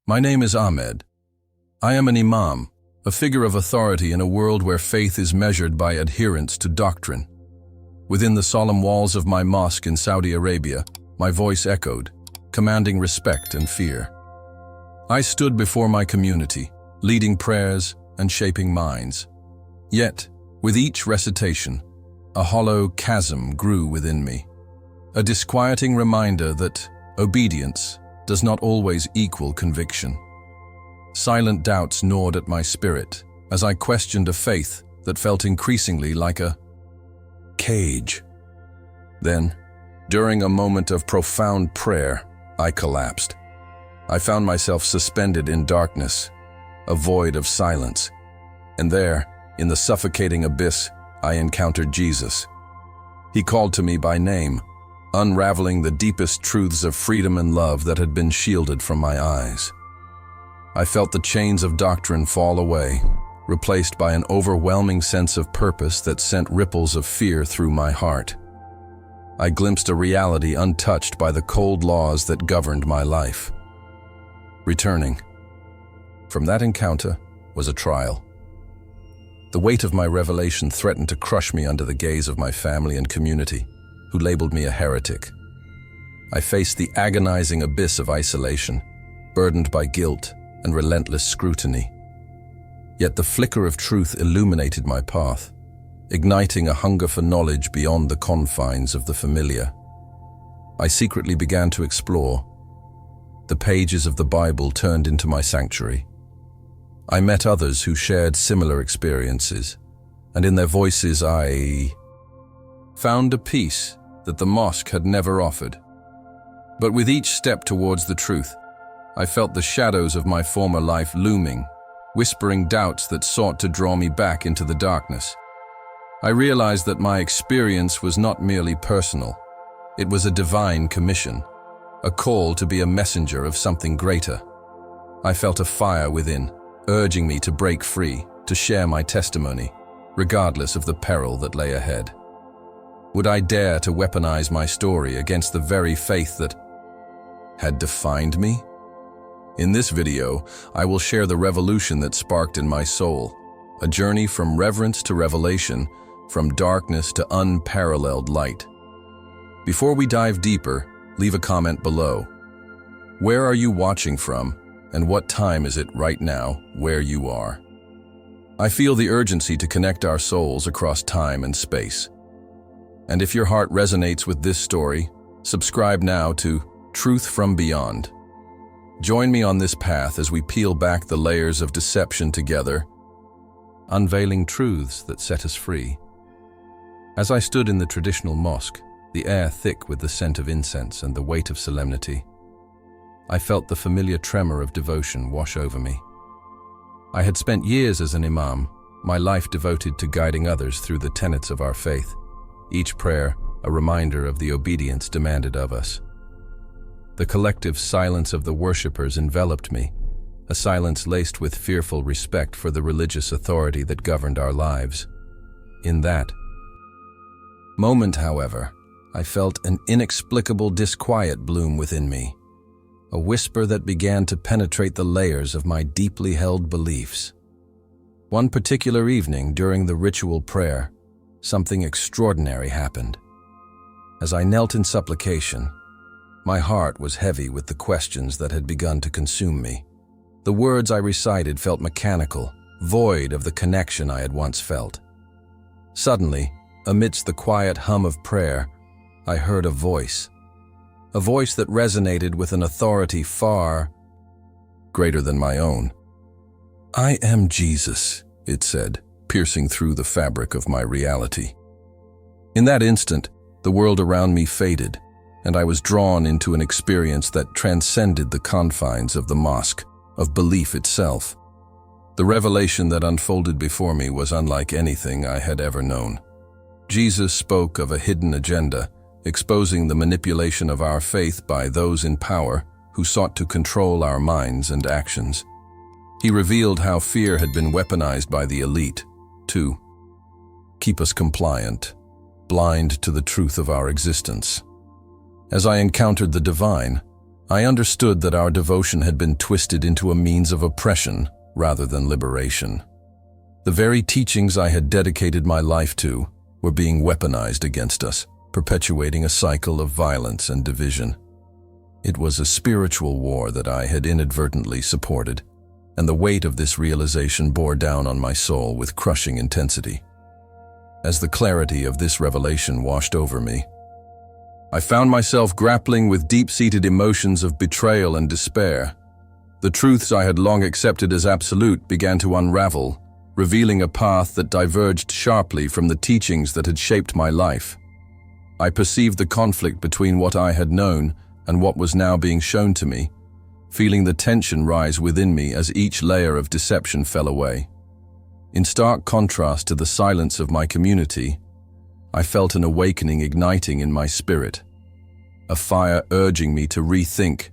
My name is Ahmed. I am an Imam, a figure of authority in a world where faith is measured by adherence to doctrine. Within the solemn walls of my mosque in Saudi Arabia, my voice echoed, commanding respect and fear. I stood before my community, leading prayers and shaping minds. Yet, with each recitation, a hollow chasm grew within me, a disquieting reminder that obedience does not always equal conviction. Silent doubts gnawed at my spirit as I questioned a faith that felt increasingly like a cage. Then, during a moment of profound prayer, I collapsed. I found myself suspended in darkness, a void of silence. And there, in the suffocating abyss, I encountered Jesus. He called to me by name, unraveling the deepest truths of freedom and love that had been shielded from my eyes. I felt the chains of doctrine fall away, replaced by an overwhelming sense of purpose that sent ripples of fear through my heart. I glimpsed a reality untouched by the cold laws that governed my life. Returning from that encounter was a trial. The weight of my revelation threatened to crush me under the gaze of my family and community, who labeled me a heretic. I faced the agonizing abyss of isolation, burdened by guilt and relentless scrutiny. Yet the flicker of truth illuminated my path, igniting a hunger for knowledge beyond the confines of the familiar. I secretly began to explore. The pages of the Bible turned into my sanctuary. I met others who shared similar experiences, and in their voices I found a peace that the mosque had never offered. But with each step towards the truth, I felt the shadows of my former life looming, whispering doubts that sought to draw me back into the darkness. I realized that my experience was not merely personal. It was a divine commission, a call to be a messenger of something greater. I felt a fire within, urging me to break free, to share my testimony, regardless of the peril that lay ahead. Would I dare to weaponize my story against the very faith that had defined me? In this video, I will share the revolution that sparked in my soul, a journey from reverence to revelation, from darkness to unparalleled light. Before we dive deeper, leave a comment below. Where are you watching from, and what time is it right now where you are? I feel the urgency to connect our souls across time and space. And if your heart resonates with this story, subscribe now to Truth from Beyond. Join me on this path as we peel back the layers of deception together, unveiling truths that set us free. As I stood in the traditional mosque, the air thick with the scent of incense and the weight of solemnity, I felt the familiar tremor of devotion wash over me. I had spent years as an imam, my life devoted to guiding others through the tenets of our faith, each prayer a reminder of the obedience demanded of us. The collective silence of the worshippers enveloped me, a silence laced with fearful respect for the religious authority that governed our lives. In that moment, however, I felt an inexplicable disquiet bloom within me, a whisper that began to penetrate the layers of my deeply held beliefs. One particular evening during the ritual prayer, something extraordinary happened. As I knelt in supplication, my heart was heavy with the questions that had begun to consume me. The words I recited felt mechanical, void of the connection I had once felt. Suddenly, amidst the quiet hum of prayer, I heard a voice that resonated with an authority far greater than my own. "I am Jesus," it said, piercing through the fabric of my reality. In that instant, the world around me faded, and I was drawn into an experience that transcended the confines of the mosque, of belief itself. The revelation that unfolded before me was unlike anything I had ever known. Jesus spoke of a hidden agenda, exposing the manipulation of our faith by those in power who sought to control our minds and actions. He revealed how fear had been weaponized by the elite to keep us compliant, blind to the truth of our existence. As I encountered the divine, I understood that our devotion had been twisted into a means of oppression rather than liberation. The very teachings I had dedicated my life to were being weaponized against us, perpetuating a cycle of violence and division. It was a spiritual war that I had inadvertently supported, and the weight of this realization bore down on my soul with crushing intensity. As the clarity of this revelation washed over me, I found myself grappling with deep-seated emotions of betrayal and despair. The truths I had long accepted as absolute began to unravel, revealing a path that diverged sharply from the teachings that had shaped my life. I perceived the conflict between what I had known and what was now being shown to me, feeling the tension rise within me as each layer of deception fell away. In stark contrast to the silence of my community, I felt an awakening igniting in my spirit, a fire urging me to rethink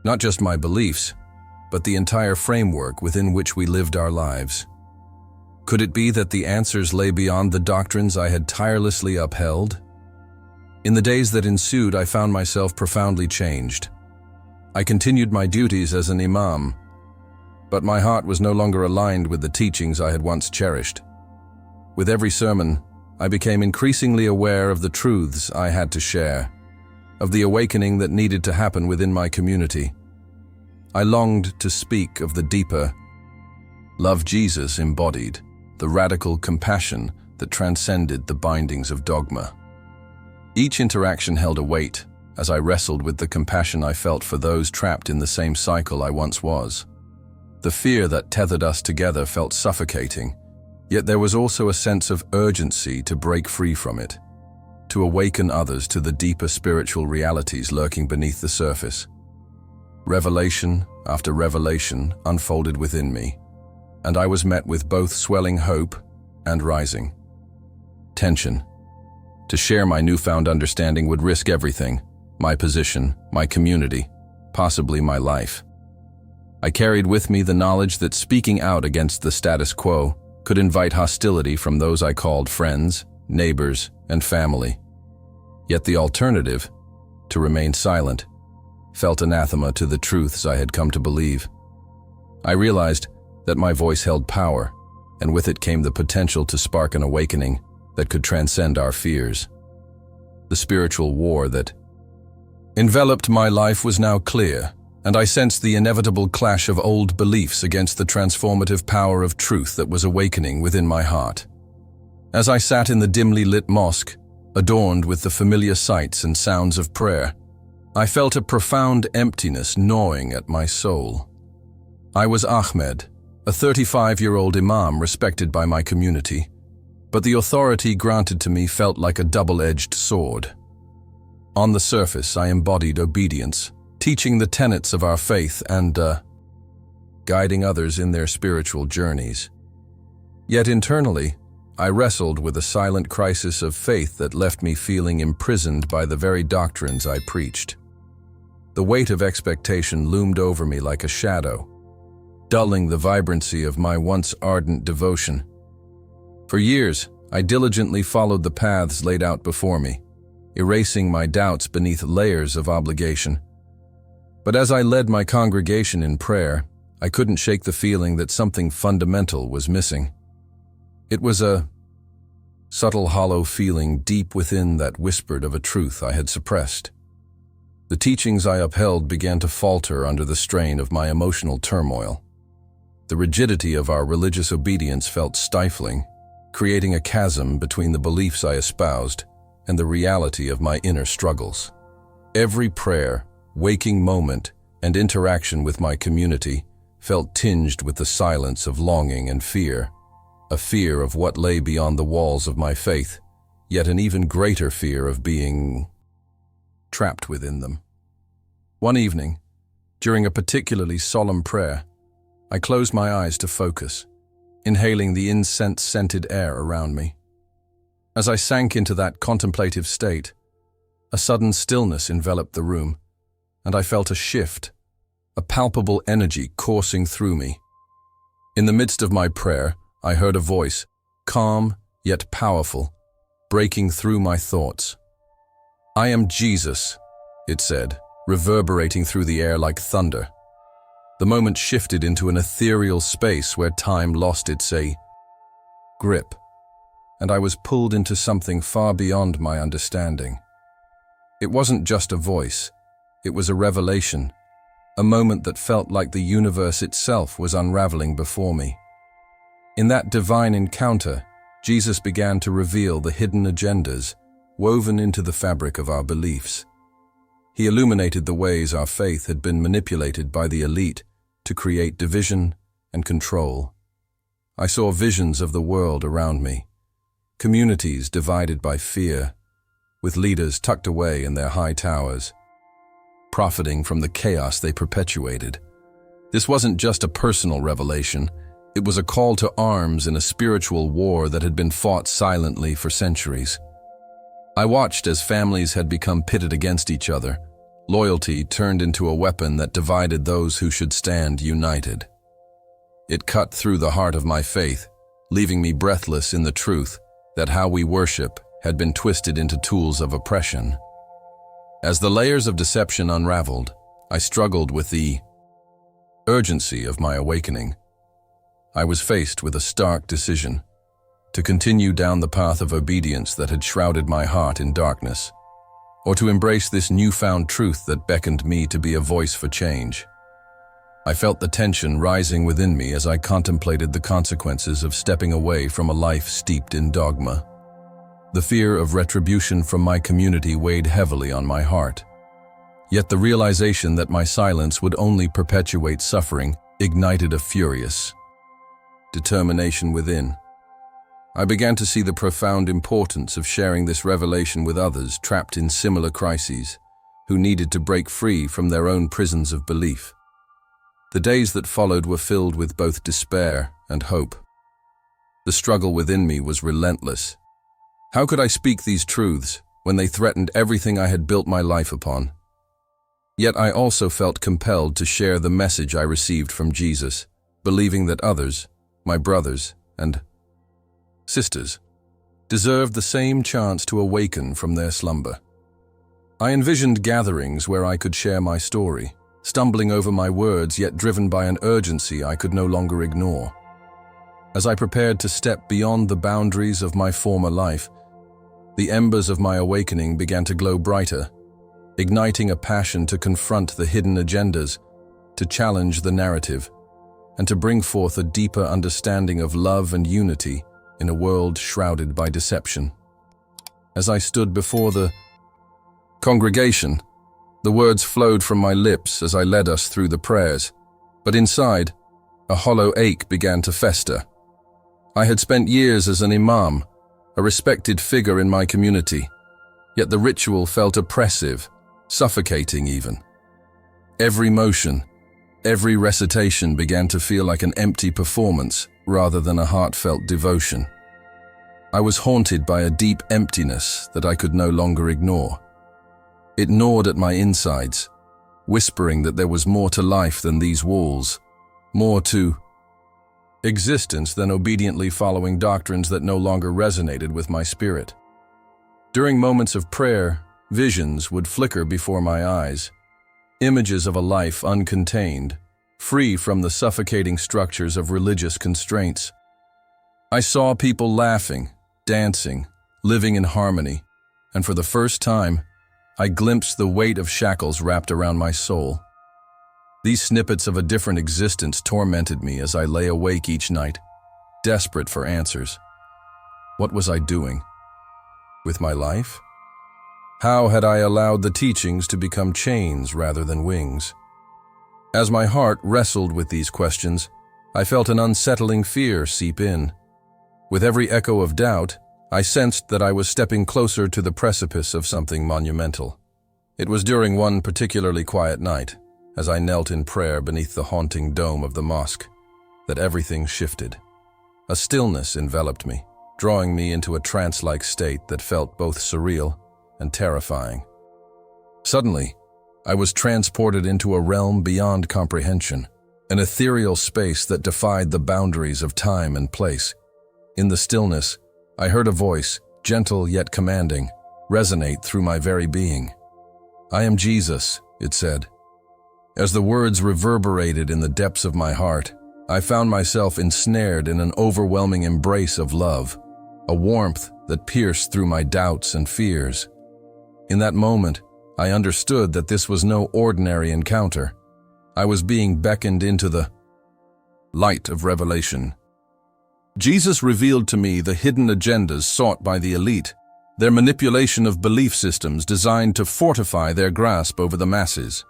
not just my beliefs, but the entire framework within which we lived our lives. Could it be that the answers lay beyond the doctrines I had tirelessly upheld? In the days that ensued, I found myself profoundly changed. I continued my duties as an Imam, but my heart was no longer aligned with the teachings I had once cherished. With every sermon, I became increasingly aware of the truths I had to share, of the awakening that needed to happen within my community. I longed to speak of the deeper love Jesus embodied, the radical compassion that transcended the bindings of dogma. Each interaction held a weight as I wrestled with the compassion I felt for those trapped in the same cycle I once was. The fear that tethered us together felt suffocating, yet there was also a sense of urgency to break free from it, to awaken others to the deeper spiritual realities lurking beneath the surface. Revelation after revelation unfolded within me, and I was met with both swelling hope and rising tension. To share my newfound understanding would risk everything: my position, my community, possibly my life. I carried with me the knowledge that speaking out against the status quo could invite hostility from those I called friends, neighbors, and family. Yet the alternative, to remain silent, felt anathema to the truths I had come to believe. I realized that my voice held power, and with it came the potential to spark an awakening that could transcend our fears. The spiritual war that enveloped my life was now clear, and I sensed the inevitable clash of old beliefs against the transformative power of truth that was awakening within my heart. As I sat in the dimly lit mosque, adorned with the familiar sights and sounds of prayer, I felt a profound emptiness gnawing at my soul. I was Ahmed, a 35-year-old Imam respected by my community, but the authority granted to me felt like a double-edged sword. On the surface, I embodied obedience, teaching the tenets of our faith and guiding others in their spiritual journeys. Yet internally, I wrestled with a silent crisis of faith that left me feeling imprisoned by the very doctrines I preached. The weight of expectation loomed over me like a shadow, dulling the vibrancy of my once ardent devotion. For years, I diligently followed the paths laid out before me, erasing my doubts beneath layers of obligation. But as I led my congregation in prayer, I couldn't shake the feeling that something fundamental was missing. It was a subtle, hollow feeling deep within that whispered of a truth I had suppressed. The teachings I upheld began to falter under the strain of my emotional turmoil. The rigidity of our religious obedience felt stifling, creating a chasm between the beliefs I espoused and the reality of my inner struggles. Every prayer, waking moment, and interaction with my community felt tinged with the silence of longing and fear, a fear of what lay beyond the walls of my faith, yet an even greater fear of being trapped within them. One evening, during a particularly solemn prayer, I closed my eyes to focus, inhaling the incense-scented air around me. As I sank into that contemplative state, a sudden stillness enveloped the room, and I felt a shift, a palpable energy coursing through me. In the midst of my prayer, I heard a voice, calm yet powerful, breaking through my thoughts. "I am Jesus," it said, reverberating through the air like thunder. The moment shifted into an ethereal space where time lost its grip, and I was pulled into something far beyond my understanding. It wasn't just a voice, it was a revelation, a moment that felt like the universe itself was unraveling before me. In that divine encounter, Jesus began to reveal the hidden agendas woven into the fabric of our beliefs. He illuminated the ways our faith had been manipulated by the elite to create division and control. I saw visions of the world around me, communities divided by fear, with leaders tucked away in their high towers, profiting from the chaos they perpetuated. This wasn't just a personal revelation, it was a call to arms in a spiritual war that had been fought silently for centuries. I watched as families had become pitted against each other, loyalty turned into a weapon that divided those who should stand united. It cut through the heart of my faith, leaving me breathless in the truth that how we worship had been twisted into tools of oppression. As the layers of deception unraveled, I struggled with the urgency of my awakening. I was faced with a stark decision: to continue down the path of obedience that had shrouded my heart in darkness, or to embrace this newfound truth that beckoned me to be a voice for change. I felt the tension rising within me as I contemplated the consequences of stepping away from a life steeped in dogma. The fear of retribution from my community weighed heavily on my heart. Yet the realization that my silence would only perpetuate suffering ignited a furious determination within. I began to see the profound importance of sharing this revelation with others trapped in similar crises, who needed to break free from their own prisons of belief. The days that followed were filled with both despair and hope. The struggle within me was relentless. How could I speak these truths when they threatened everything I had built my life upon? Yet I also felt compelled to share the message I received from Jesus, believing that others, my brothers and sisters, deserved the same chance to awaken from their slumber. I envisioned gatherings where I could share my story, stumbling over my words yet driven by an urgency I could no longer ignore. As I prepared to step beyond the boundaries of my former life, the embers of my awakening began to glow brighter, igniting a passion to confront the hidden agendas, to challenge the narrative, and to bring forth a deeper understanding of love and unity in a world shrouded by deception. As I stood before the congregation, the words flowed from my lips as I led us through the prayers, but inside, a hollow ache began to fester. I had spent years as an Imam, a respected figure in my community, yet the ritual felt oppressive, suffocating even. Every motion, every recitation began to feel like an empty performance rather than a heartfelt devotion. I was haunted by a deep emptiness that I could no longer ignore. It gnawed at my insides, whispering that there was more to life than these walls, more to existence than obediently following doctrines that no longer resonated with my spirit. During moments of prayer, visions would flicker before my eyes, images of a life uncontained, free from the suffocating structures of religious constraints. I saw people laughing, dancing, living in harmony, and for the first time, I glimpsed the weight of shackles wrapped around my soul. These snippets of a different existence tormented me as I lay awake each night, desperate for answers. What was I doing with my life? How had I allowed the teachings to become chains rather than wings? As my heart wrestled with these questions, I felt an unsettling fear seep in. With every echo of doubt, I sensed that I was stepping closer to the precipice of something monumental. It was during one particularly quiet night, as I knelt in prayer beneath the haunting dome of the mosque, that everything shifted. A stillness enveloped me, drawing me into a trance-like state that felt both surreal and terrifying. Suddenly, I was transported into a realm beyond comprehension, an ethereal space that defied the boundaries of time and place. In the stillness, I heard a voice, gentle yet commanding, resonate through my very being. "I am Jesus," it said. As the words reverberated in the depths of my heart, I found myself ensnared in an overwhelming embrace of love, a warmth that pierced through my doubts and fears. In that moment, I understood that this was no ordinary encounter. I was being beckoned into the light of revelation. Jesus revealed to me the hidden agendas sought by the elite, their manipulation of belief systems designed to fortify their grasp over the masses.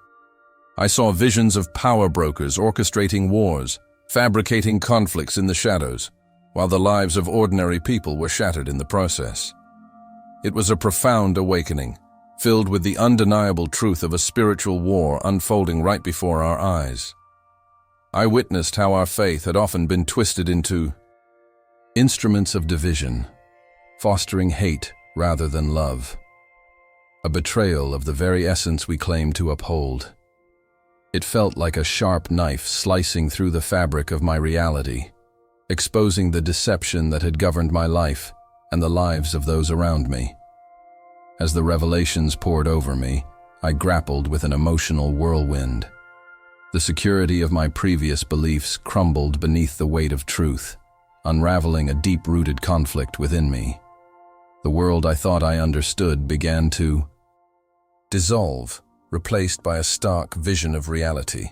I saw visions of power brokers orchestrating wars, fabricating conflicts in the shadows, while the lives of ordinary people were shattered in the process. It was a profound awakening, filled with the undeniable truth of a spiritual war unfolding right before our eyes. I witnessed how our faith had often been twisted into instruments of division, fostering hate rather than love, a betrayal of the very essence we claim to uphold. It felt like a sharp knife slicing through the fabric of my reality, exposing the deception that had governed my life and the lives of those around me. As the revelations poured over me, I grappled with an emotional whirlwind. The security of my previous beliefs crumbled beneath the weight of truth, unraveling a deep-rooted conflict within me. The world I thought I understood began to dissolve, replaced by a stark vision of reality.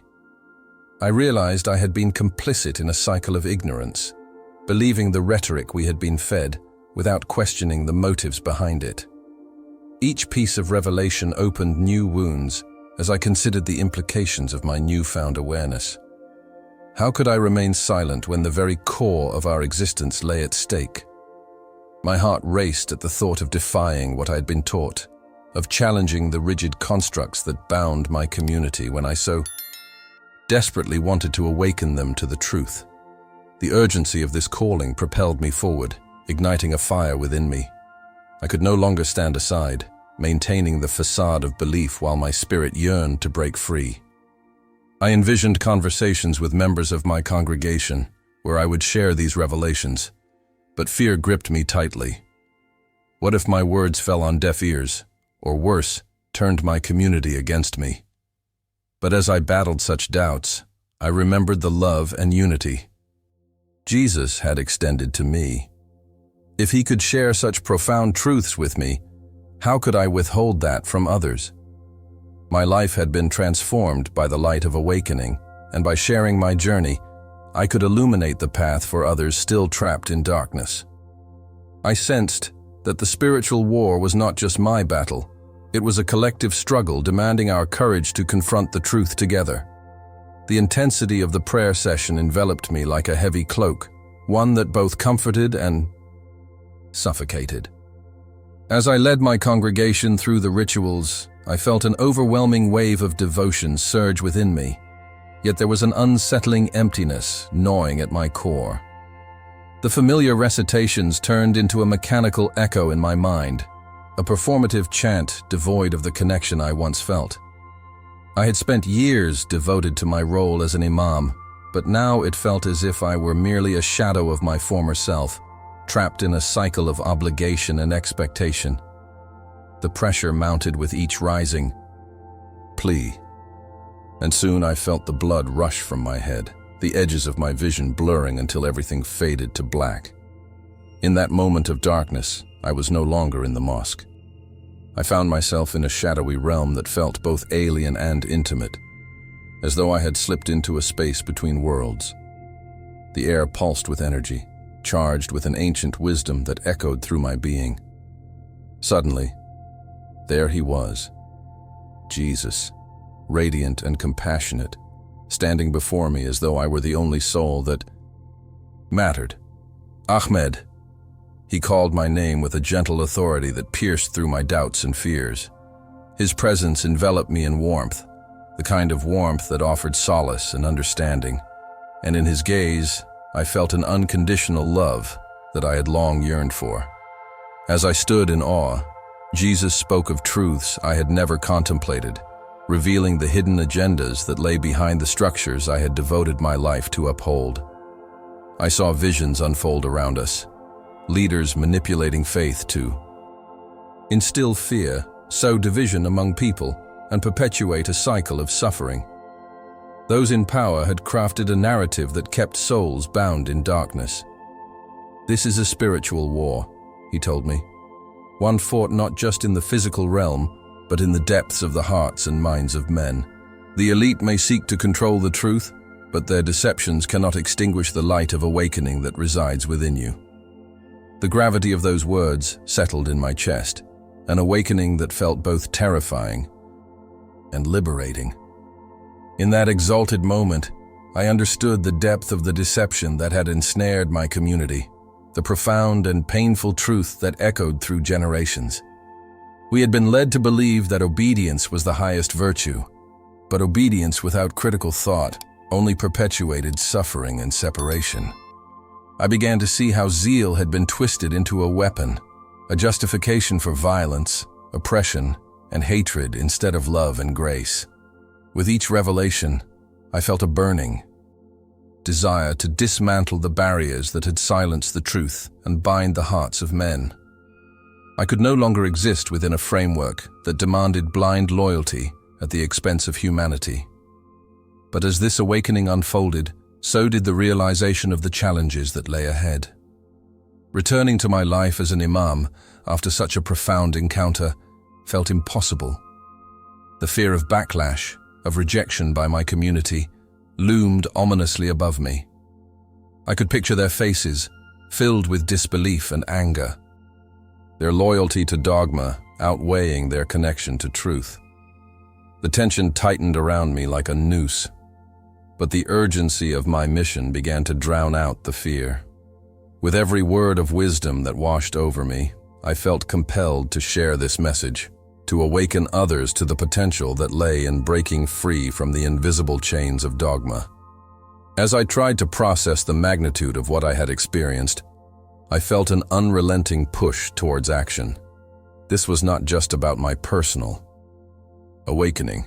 I realized I had been complicit in a cycle of ignorance, believing the rhetoric we had been fed without questioning the motives behind it. Each piece of revelation opened new wounds as I considered the implications of my newfound awareness. How could I remain silent when the very core of our existence lay at stake? My heart raced at the thought of defying what I had been taught, of challenging the rigid constructs that bound my community when I so desperately wanted to awaken them to the truth. The urgency of this calling propelled me forward, igniting a fire within me. I could no longer stand aside, maintaining the facade of belief while my spirit yearned to break free. I envisioned conversations with members of my congregation where I would share these revelations, but fear gripped me tightly. What if my words fell on deaf ears, or worse, turned my community against me? But as I battled such doubts, I remembered the love and unity Jesus had extended to me. If he could share such profound truths with me, how could I withhold that from others? My life had been transformed by the light of awakening, and by sharing my journey, I could illuminate the path for others still trapped in darkness. I sensed that the spiritual war was not just my battle. It was a collective struggle demanding our courage to confront the truth together. The intensity of the prayer session enveloped me like a heavy cloak, one that both comforted and suffocated. As I led my congregation through the rituals, I felt an overwhelming wave of devotion surge within me, yet there was an unsettling emptiness gnawing at my core. The familiar recitations turned into a mechanical echo in my mind, a performative chant devoid of the connection I once felt. I had spent years devoted to my role as an imam, but now it felt as if I were merely a shadow of my former self, trapped in a cycle of obligation and expectation. The pressure mounted with each rising plea, and soon I felt the blood rush from my head, the edges of my vision blurring until everything faded to black. In that moment of darkness, I was no longer in the mosque. I found myself in a shadowy realm that felt both alien and intimate, as though I had slipped into a space between worlds. The air pulsed with energy, charged with an ancient wisdom that echoed through my being. Suddenly, there he was, Jesus, radiant and compassionate, standing before me as though I were the only soul that mattered. Ahmed. He called my name with a gentle authority that pierced through my doubts and fears. His presence enveloped me in warmth, the kind of warmth that offered solace and understanding, and in his gaze, I felt an unconditional love that I had long yearned for. As I stood in awe, Jesus spoke of truths I had never contemplated, revealing the hidden agendas that lay behind the structures I had devoted my life to uphold. I saw visions unfold around us, leaders manipulating faith to instill fear, sow division among people, and perpetuate a cycle of suffering. Those in power had crafted a narrative that kept souls bound in darkness. This is a spiritual war, he told me. One fought not just in the physical realm, but in the depths of the hearts and minds of men. The elite may seek to control the truth, but their deceptions cannot extinguish the light of awakening that resides within you. The gravity of those words settled in my chest, an awakening that felt both terrifying and liberating. In that exalted moment, I understood the depth of the deception that had ensnared my community, the profound and painful truth that echoed through generations. We had been led to believe that obedience was the highest virtue, but obedience without critical thought only perpetuated suffering and separation. I began to see how zeal had been twisted into a weapon, a justification for violence, oppression, and hatred instead of love and grace. With each revelation, I felt a burning desire to dismantle the barriers that had silenced the truth and bind the hearts of men. I could no longer exist within a framework that demanded blind loyalty at the expense of humanity. But as this awakening unfolded, so did the realization of the challenges that lay ahead. Returning to my life as an imam after such a profound encounter felt impossible. The fear of backlash, of rejection by my community, loomed ominously above me. I could picture their faces, filled with disbelief and anger, their loyalty to dogma outweighing their connection to truth. The tension tightened around me like a noose, but the urgency of my mission began to drown out the fear. With every word of wisdom that washed over me, I felt compelled to share this message, to awaken others to the potential that lay in breaking free from the invisible chains of dogma. As I tried to process the magnitude of what I had experienced, I felt an unrelenting push towards action. This was not just about my personal awakening.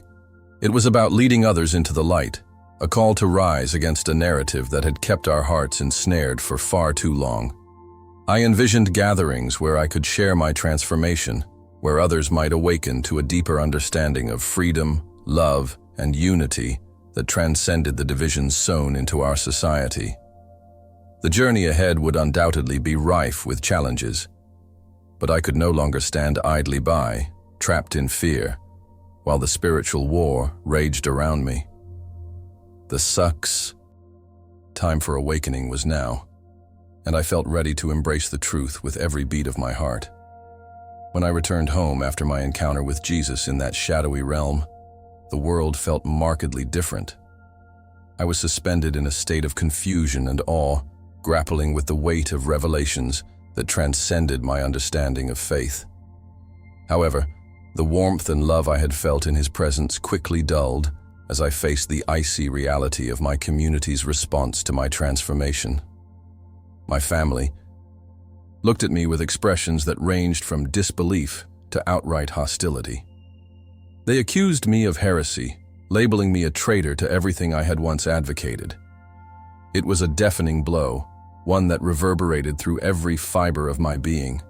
It was about leading others into the light, a call to rise against a narrative that had kept our hearts ensnared for far too long. I envisioned gatherings where I could share my transformation, where others might awaken to a deeper understanding of freedom, love, and unity that transcended the divisions sown into our society. The journey ahead would undoubtedly be rife with challenges, but I could no longer stand idly by, trapped in fear, while the spiritual war raged around me. The sucks. Time for awakening was now, and I felt ready to embrace the truth with every beat of my heart. When I returned home after my encounter with Jesus in that shadowy realm, the world felt markedly different. I was suspended in a state of confusion and awe, grappling with the weight of revelations that transcended my understanding of faith. However, the warmth and love I had felt in his presence quickly dulled as I faced the icy reality of my community's response to my transformation. My family looked at me with expressions that ranged from disbelief to outright hostility. They accused me of heresy, labeling me a traitor to everything I had once advocated. It was a deafening blow, one that reverberated through every fiber of my being.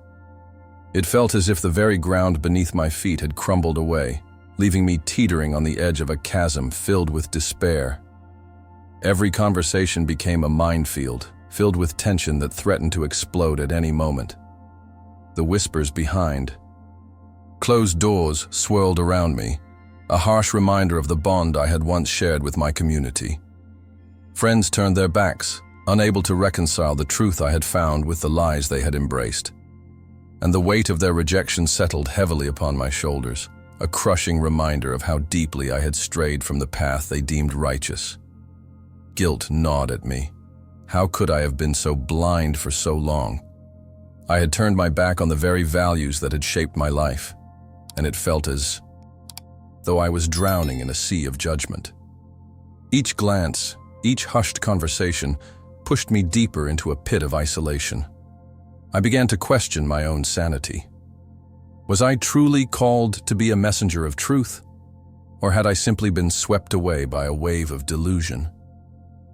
It felt as if the very ground beneath my feet had crumbled away, leaving me teetering on the edge of a chasm filled with despair. Every conversation became a minefield, filled with tension that threatened to explode at any moment. The whispers behind. Closed doors swirled around me, a harsh reminder of the bond I had once shared with my community. Friends turned their backs, unable to reconcile the truth I had found with the lies they had embraced. And the weight of their rejection settled heavily upon my shoulders, a crushing reminder of how deeply I had strayed from the path they deemed righteous. Guilt gnawed at me. How could I have been so blind for so long? I had turned my back on the very values that had shaped my life, and it felt as though I was drowning in a sea of judgment. Each glance, each hushed conversation, pushed me deeper into a pit of isolation. I began to question my own sanity. Was I truly called to be a messenger of truth, or had I simply been swept away by a wave of delusion?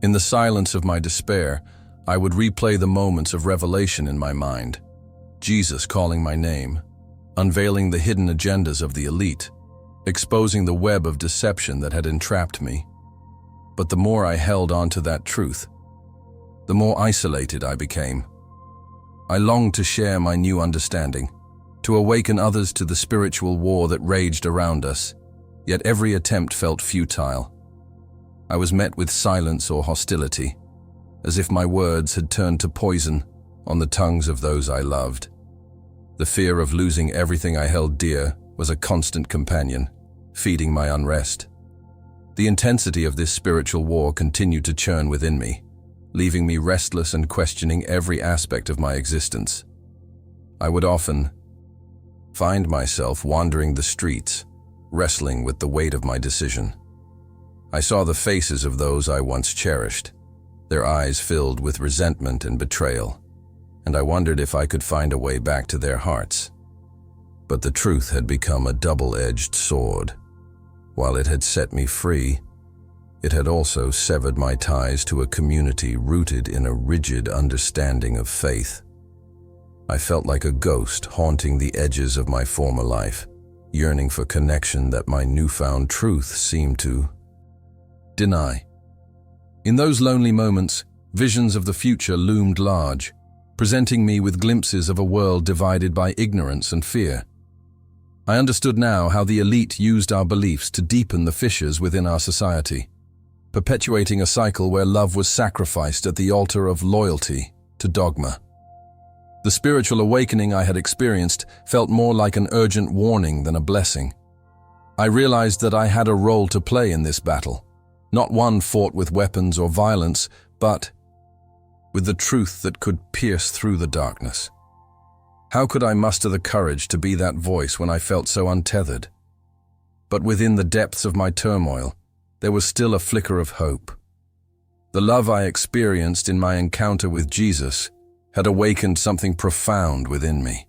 In the silence of my despair, I would replay the moments of revelation in my mind. Jesus calling my name, unveiling the hidden agendas of the elite, exposing the web of deception that had entrapped me. But the more I held on to that truth, the more isolated I became. I longed to share my new understanding, to awaken others to the spiritual war that raged around us, yet every attempt felt futile. I was met with silence or hostility, as if my words had turned to poison on the tongues of those I loved. The fear of losing everything I held dear was a constant companion, feeding my unrest. The intensity of this spiritual war continued to churn within me, leaving me restless and questioning every aspect of my existence. I would often find myself wandering the streets, wrestling with the weight of my decision. I saw the faces of those I once cherished, their eyes filled with resentment and betrayal, and I wondered if I could find a way back to their hearts. But the truth had become a double-edged sword. While it had set me free, it had also severed my ties to a community rooted in a rigid understanding of faith. I felt like a ghost haunting the edges of my former life, yearning for connection that my newfound truth seemed to deny. In those lonely moments, visions of the future loomed large, presenting me with glimpses of a world divided by ignorance and fear. I understood now how the elite used our beliefs to deepen the fissures within our society, perpetuating a cycle where love was sacrificed at the altar of loyalty to dogma. The spiritual awakening I had experienced felt more like an urgent warning than a blessing. I realized that I had a role to play in this battle, not one fought with weapons or violence, but with the truth that could pierce through the darkness. How could I muster the courage to be that voice when I felt so untethered? But within the depths of my turmoil, there was still a flicker of hope. The love I experienced in my encounter with Jesus had awakened something profound within me.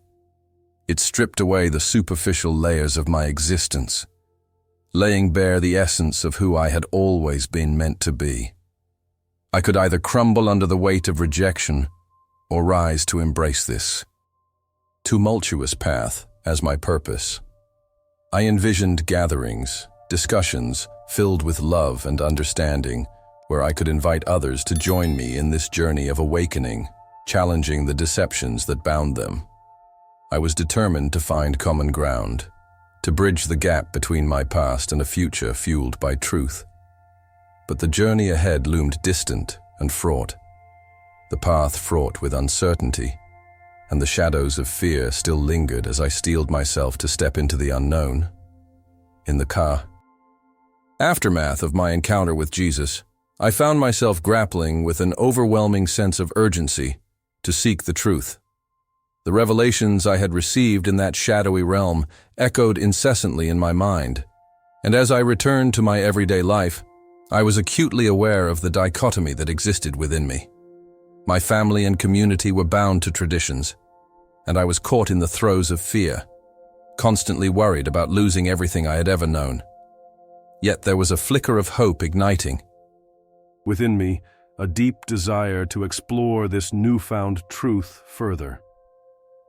It stripped away the superficial layers of my existence, laying bare the essence of who I had always been meant to be. I could either crumble under the weight of rejection or rise to embrace this tumultuous path as my purpose. I envisioned gatherings, discussions filled with love and understanding, where I could invite others to join me in this journey of awakening, challenging the deceptions that bound them. I was determined to find common ground, to bridge the gap between my past and a future fueled by truth. But the journey ahead loomed distant and fraught, the path fraught with uncertainty, and the shadows of fear still lingered as I steeled myself to step into the unknown. In the aftermath of my encounter with Jesus, I found myself grappling with an overwhelming sense of urgency to seek the truth. The revelations I had received in that shadowy realm echoed incessantly in my mind, and as I returned to my everyday life, I was acutely aware of the dichotomy that existed within me. My family and community were bound to traditions, and I was caught in the throes of fear, constantly worried about losing everything I had ever known. Yet there was a flicker of hope igniting within me, a deep desire to explore this newfound truth further.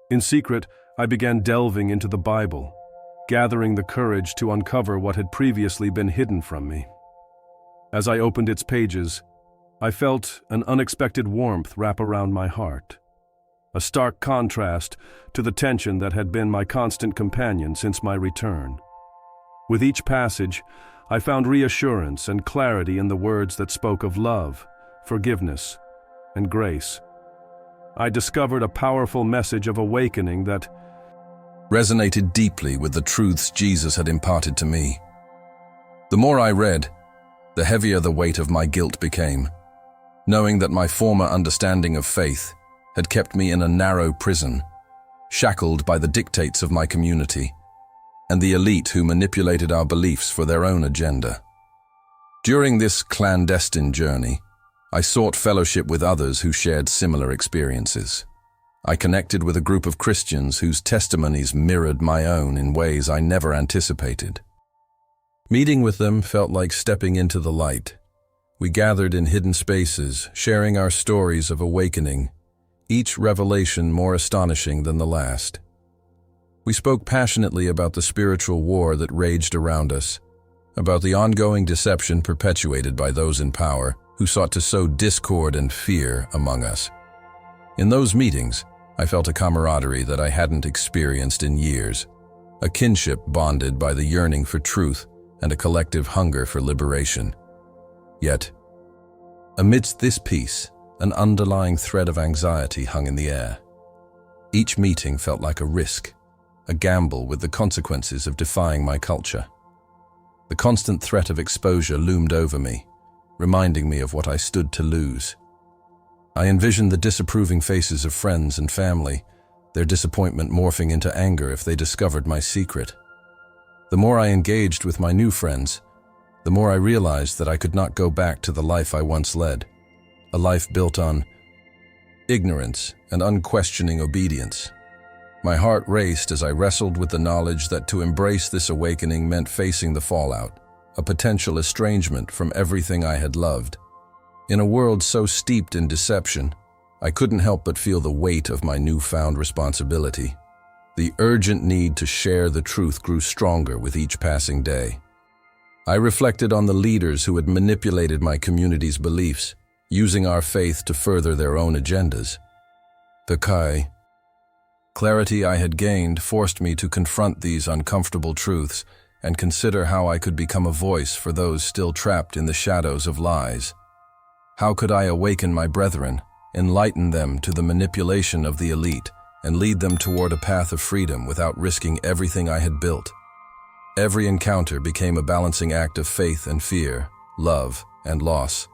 In secret, I began delving into the Bible, gathering the courage to uncover what had previously been hidden from me. As I opened its pages, I felt an unexpected warmth wrap around my heart, a stark contrast to the tension that had been my constant companion since my return. With each passage, I found reassurance and clarity in the words that spoke of love, forgiveness, and grace. I discovered a powerful message of awakening that resonated deeply with the truths Jesus had imparted to me. The more I read, the heavier the weight of my guilt became, knowing that my former understanding of faith had kept me in a narrow prison, shackled by the dictates of my community and the elite who manipulated our beliefs for their own agenda. During this clandestine journey, I sought fellowship with others who shared similar experiences. I connected with a group of Christians whose testimonies mirrored my own in ways I never anticipated. Meeting with them felt like stepping into the light. We gathered in hidden spaces, sharing our stories of awakening, each revelation more astonishing than the last. We spoke passionately about the spiritual war that raged around us, about the ongoing deception perpetuated by those in power who sought to sow discord and fear among us. In those meetings, I felt a camaraderie that I hadn't experienced in years, a kinship bonded by the yearning for truth and a collective hunger for liberation. Yet, amidst this peace, an underlying thread of anxiety hung in the air. Each meeting felt like a risk, a gamble with the consequences of defying my culture. The constant threat of exposure loomed over me, reminding me of what I stood to lose. I envisioned the disapproving faces of friends and family, their disappointment morphing into anger if they discovered my secret. The more I engaged with my new friends, the more I realized that I could not go back to the life I once led, a life built on ignorance and unquestioning obedience. My heart raced as I wrestled with the knowledge that to embrace this awakening meant facing the fallout, a potential estrangement from everything I had loved. In a world so steeped in deception, I couldn't help but feel the weight of my newfound responsibility. The urgent need to share the truth grew stronger with each passing day. I reflected on the leaders who had manipulated my community's beliefs, using our faith to further their own agendas. The clarity I had gained forced me to confront these uncomfortable truths and consider how I could become a voice for those still trapped in the shadows of lies. How could I awaken my brethren, enlighten them to the manipulation of the elite, and lead them toward a path of freedom without risking everything I had built? Every encounter became a balancing act of faith and fear, love and loss,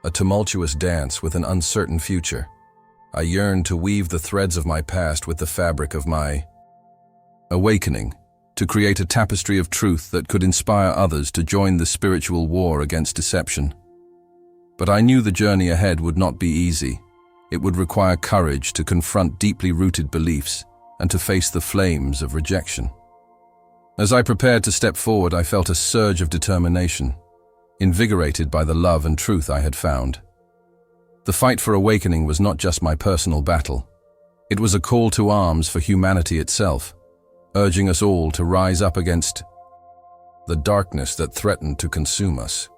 a tumultuous dance with an uncertain future. I yearned to weave the threads of my past with the fabric of my awakening, to create a tapestry of truth that could inspire others to join the spiritual war against deception. But I knew the journey ahead would not be easy. It would require courage to confront deeply rooted beliefs and to face the flames of rejection. As I prepared to step forward, I felt a surge of determination, invigorated by the love and truth I had found. The fight for awakening was not just my personal battle. It was a call to arms for humanity itself, urging us all to rise up against the darkness that threatened to consume us.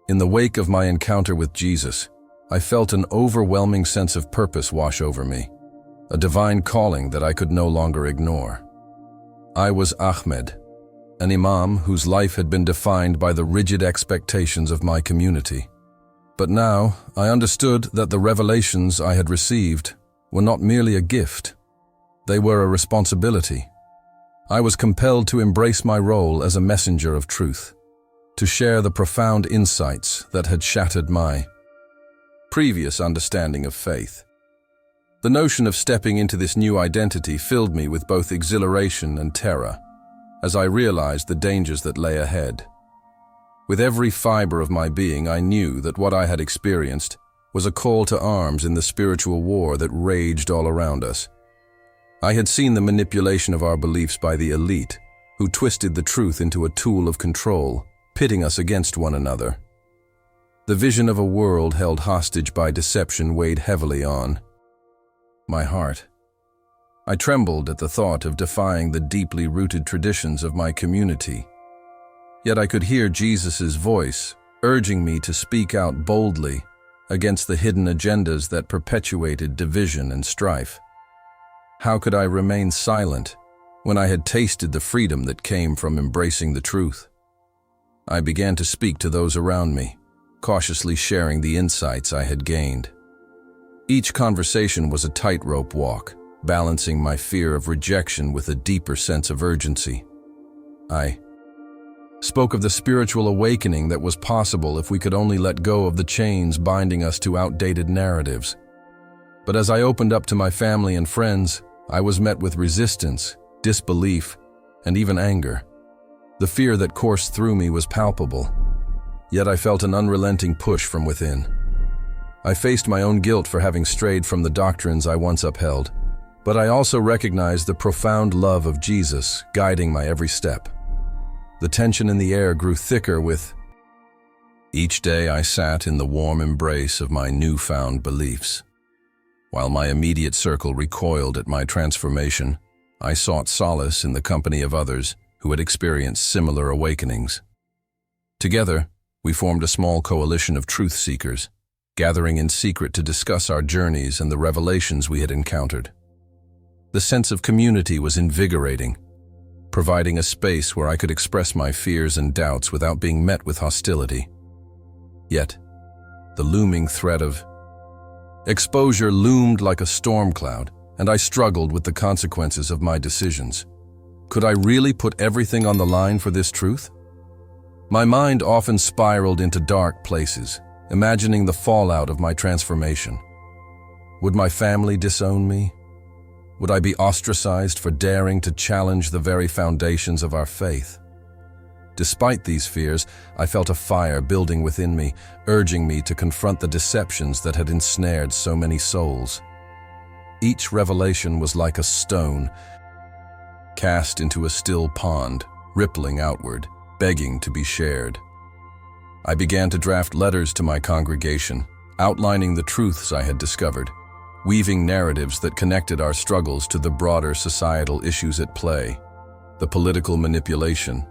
In the wake of my encounter with Jesus, I felt an overwhelming sense of purpose wash over me, a divine calling that I could no longer ignore. I was Ahmed, an Imam whose life had been defined by the rigid expectations of my community. But now I understood that the revelations I had received were not merely a gift. They were a responsibility. I was compelled to embrace my role as a messenger of truth, to share the profound insights that had shattered my previous understanding of faith. The notion of stepping into this new identity filled me with both exhilaration and terror, as I realized the dangers that lay ahead. With every fiber of my being, I knew that what I had experienced was a call to arms in the spiritual war that raged all around us. I had seen the manipulation of our beliefs by the elite, who twisted the truth into a tool of control, pitting us against one another. The vision of a world held hostage by deception weighed heavily on my heart. I trembled at the thought of defying the deeply rooted traditions of my community. Yet I could hear Jesus' voice, urging me to speak out boldly against the hidden agendas that perpetuated division and strife. How could I remain silent when I had tasted the freedom that came from embracing the truth? I began to speak to those around me, cautiously sharing the insights I had gained. Each conversation was a tightrope walk, balancing my fear of rejection with a deeper sense of urgency. I spoke of the spiritual awakening that was possible if we could only let go of the chains binding us to outdated narratives. But as I opened up to my family and friends, I was met with resistance, disbelief, and even anger. The fear that coursed through me was palpable, yet I felt an unrelenting push from within. I faced my own guilt for having strayed from the doctrines I once upheld, but I also recognized the profound love of Jesus guiding my every step. The tension in the air grew thicker with each day I sat in the warm embrace of my newfound beliefs. While my immediate circle recoiled at my transformation, I sought solace in the company of others who had experienced similar awakenings. Together, we formed a small coalition of truth seekers, gathering in secret to discuss our journeys and the revelations we had encountered. The sense of community was invigorating, providing a space where I could express my fears and doubts without being met with hostility. Yet, the looming threat of exposure loomed like a storm cloud, and I struggled with the consequences of my decisions. Could I really put everything on the line for this truth? My mind often spiraled into dark places, imagining the fallout of my transformation. Would my family disown me? Would I be ostracized for daring to challenge the very foundations of our faith? Despite these fears, I felt a fire building within me, urging me to confront the deceptions that had ensnared so many souls. Each revelation was like a stone cast into a still pond, rippling outward, begging to be shared. I began to draft letters to my congregation, outlining the truths I had discovered, weaving narratives that connected our struggles to the broader societal issues at play, the political manipulation,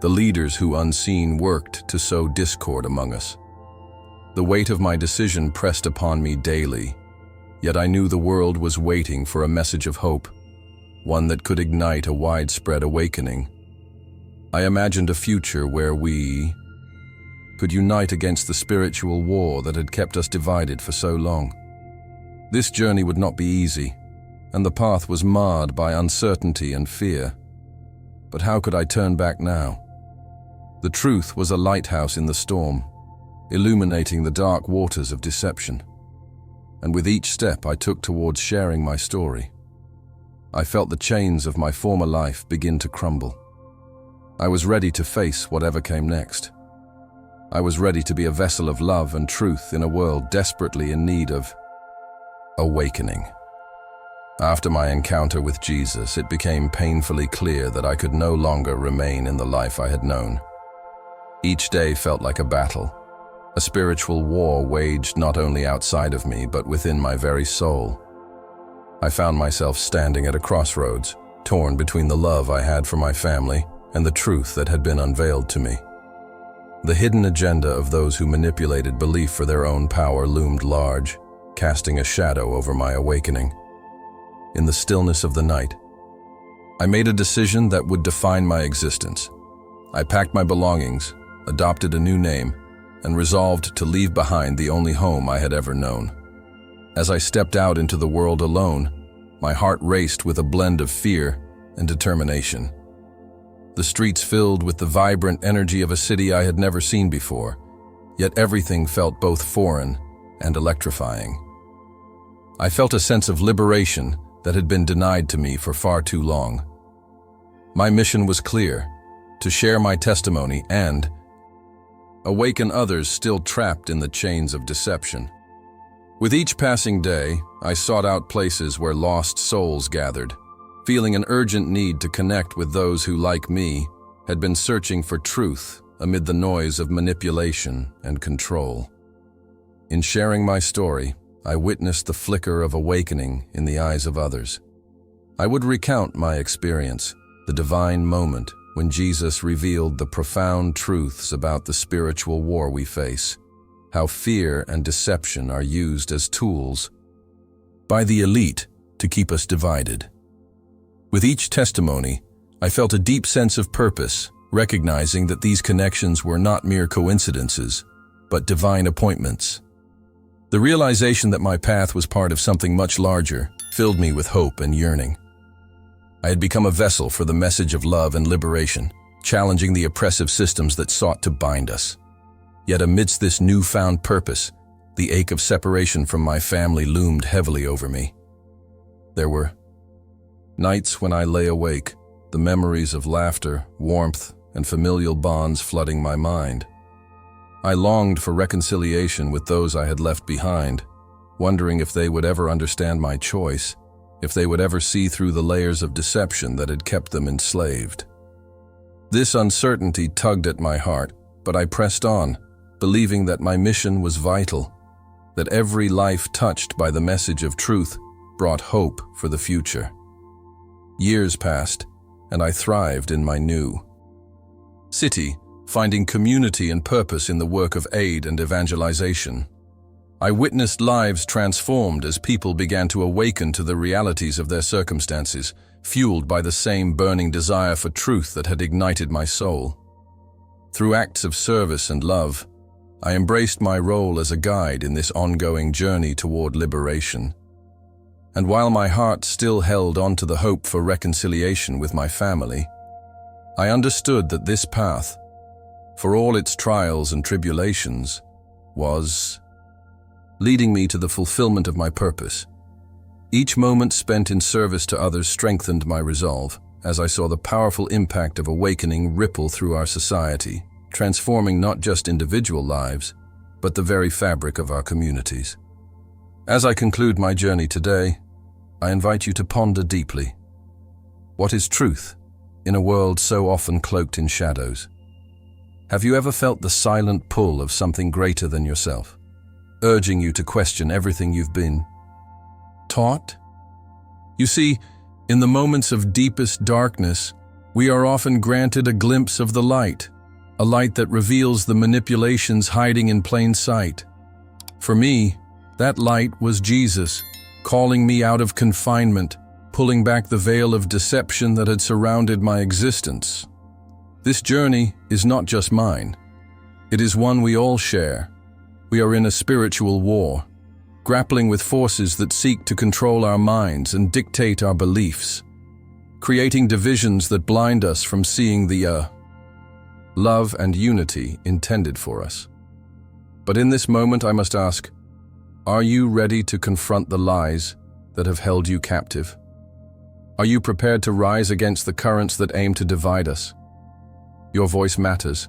the leaders who unseen worked to sow discord among us. The weight of my decision pressed upon me daily, yet I knew the world was waiting for a message of hope, one that could ignite a widespread awakening. I imagined a future where we could unite against the spiritual war that had kept us divided for so long. This journey would not be easy, and the path was marred by uncertainty and fear. But how could I turn back now? The truth was a lighthouse in the storm, illuminating the dark waters of deception. And with each step I took towards sharing my story, I felt the chains of my former life begin to crumble. I was ready to face whatever came next. I was ready to be a vessel of love and truth in a world desperately in need of awakening. After my encounter with Jesus, it became painfully clear that I could no longer remain in the life I had known. Each day felt like a battle, a spiritual war waged not only outside of me, but within my very soul. I found myself standing at a crossroads, torn between the love I had for my family and the truth that had been unveiled to me. The hidden agenda of those who manipulated belief for their own power loomed large, casting a shadow over my awakening. In the stillness of the night, I made a decision that would define my existence. I packed my belongings, adopted a new name, and resolved to leave behind the only home I had ever known. As I stepped out into the world alone, my heart raced with a blend of fear and determination. The streets filled with the vibrant energy of a city I had never seen before, yet everything felt both foreign and electrifying. I felt a sense of liberation that had been denied to me for far too long. My mission was clear: to share my testimony and awaken others still trapped in the chains of deception. With each passing day, I sought out places where lost souls gathered, feeling an urgent need to connect with those who, like me, had been searching for truth amid the noise of manipulation and control. In sharing my story, I witnessed the flicker of awakening in the eyes of others. I would recount my experience, the divine moment when Jesus revealed the profound truths about the spiritual war we face, how fear and deception are used as tools by the elite to keep us divided. With each testimony, I felt a deep sense of purpose, recognizing that these connections were not mere coincidences, but divine appointments. The realization that my path was part of something much larger filled me with hope and yearning. I had become a vessel for the message of love and liberation, challenging the oppressive systems that sought to bind us. Yet amidst this newfound purpose, the ache of separation from my family loomed heavily over me. There were nights when I lay awake, the memories of laughter, warmth, and familial bonds flooding my mind. I longed for reconciliation with those I had left behind, wondering if they would ever understand my choice, if they would ever see through the layers of deception that had kept them enslaved. This uncertainty tugged at my heart, but I pressed on, believing that my mission was vital, that every life touched by the message of truth brought hope for the future. Years passed, and I thrived in my new city, finding community and purpose in the work of aid and evangelization. I witnessed lives transformed as people began to awaken to the realities of their circumstances, fueled by the same burning desire for truth that had ignited my soul. Through acts of service and love, I embraced my role as a guide in this ongoing journey toward liberation. And while my heart still held on to the hope for reconciliation with my family, I understood that this path, for all its trials and tribulations, was leading me to the fulfillment of my purpose. Each moment spent in service to others strengthened my resolve, as I saw the powerful impact of awakening ripple through our society, transforming not just individual lives, but the very fabric of our communities. As I conclude my journey today, I invite you to ponder deeply. What is truth in a world so often cloaked in shadows? Have you ever felt the silent pull of something greater than yourself, urging you to question everything you've been taught? You see, in the moments of deepest darkness, we are often granted a glimpse of the light, a light that reveals the manipulations hiding in plain sight. For me, that light was Jesus, calling me out of confinement, pulling back the veil of deception that had surrounded my existence. This journey is not just mine. It is one we all share. We are in a spiritual war, grappling with forces that seek to control our minds and dictate our beliefs, creating divisions that blind us from seeing the love and unity intended for us. But in this moment I must ask, are you ready to confront the lies that have held you captive? Are you prepared to rise against the currents that aim to divide us? Your voice matters.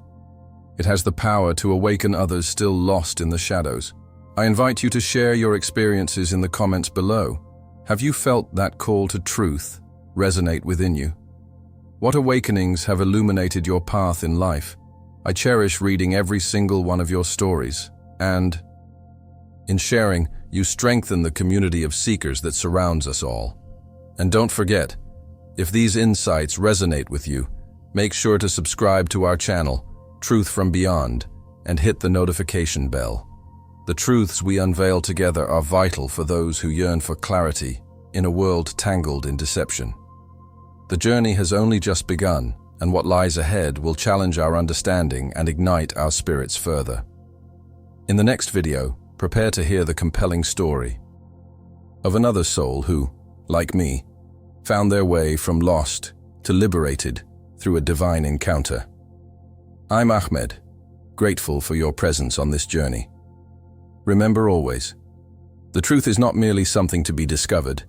It has the power to awaken others still lost in the shadows. I invite you to share your experiences in the comments below. Have you felt that call to truth resonate within you? What awakenings have illuminated your path in life? I cherish reading every single one of your stories, and in sharing, you strengthen the community of seekers that surrounds us all. And don't forget, if these insights resonate with you, make sure to subscribe to our channel, Truth from Beyond, and hit the notification bell. The truths we unveil together are vital for those who yearn for clarity in a world tangled in deception. The journey has only just begun, and what lies ahead will challenge our understanding and ignite our spirits further. In the next video, prepare to hear the compelling story of another soul who, like me, found their way from lost to liberated through a divine encounter. I'm Ahmed, grateful for your presence on this journey. Remember always, the truth is not merely something to be discovered,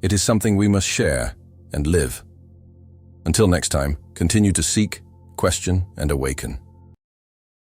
it is something we must share and live. Until next time, continue to seek, question, and awaken.